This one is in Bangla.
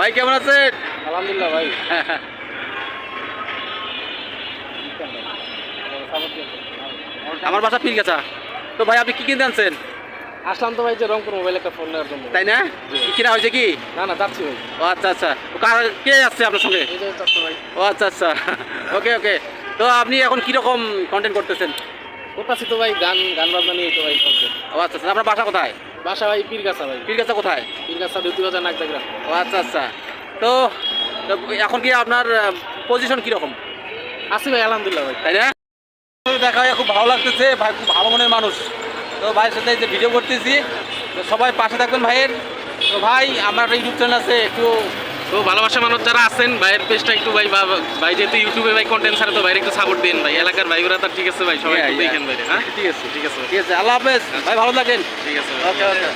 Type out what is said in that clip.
ভাই কেমন আছেন? আলহামদুলিল্লাহ ভাই। আমার বাসা পীরগাছা। তো ভাই আপনি কি কিনতে আনছেন? আসলাম তো ভাই যে রংপুর মোবাইল একটা ফোন নেওয়ার জন্য। তাই না? কি কিনা হয়েছে কি? না না যাচ্ছি ভাই। ও আচ্ছা আচ্ছা। তো কে আসছে আপনার সঙ্গে? এই যে যাচ্ছি ভাই। ও আচ্ছা আচ্ছা। ওকে ওকে। তো আপনি এখন কিরকম কন্টেন্ট করতেছেন? করতেছি তো ভাই গান গান বাজনা নিয়ে তো ভাই চলছে। ও আচ্ছা আচ্ছা। আপনার বাসা কোথায়? বাসা ভাই পীরগাছা ভাই। পীরগাছা কোথায়? পীরগাছা দ্বিতীয় বাজার নাগদাগ্রাম। ও আচ্ছা আচ্ছা। তো তো এখন কি আপনার পজিশন কিরকম? আছি ভাই আলহামদুলিল্লাহ ভাই। তাই না? দেখা হয়ে খুব ভালো লাগতেছে, ভাই খুব ভালো মনের মানুষ। তো ভাইয়ের সাথে এই যে ভিডিও করতেছি, তো সবাই পাশে থাকবেন ভাইয়ের। তো ভাই আমার একটা ইউটিউব চ্যানেল আছে, একটু তো ভালোবাসা মানুষ যারা আছেন ভাইয়ের পেজটা একটু ভাই ভাই যেহেতু ইউটিউবে ভাই কন্টেন্ট ছাড়ে তো ভাইয়ের একটু সাপোর্ট দিন ভাই। এলাকার ভাইগুরা তার ঠিক আছে ভাই, সবাই একটু দেখেন ভাই। হ্যাঁ ঠিক আছে ঠিক আছে ঠিক আছে। আল্লাহ হাফেজ ভাই, ভালো থাকেন। ঠিক আছে ওকে ওকে।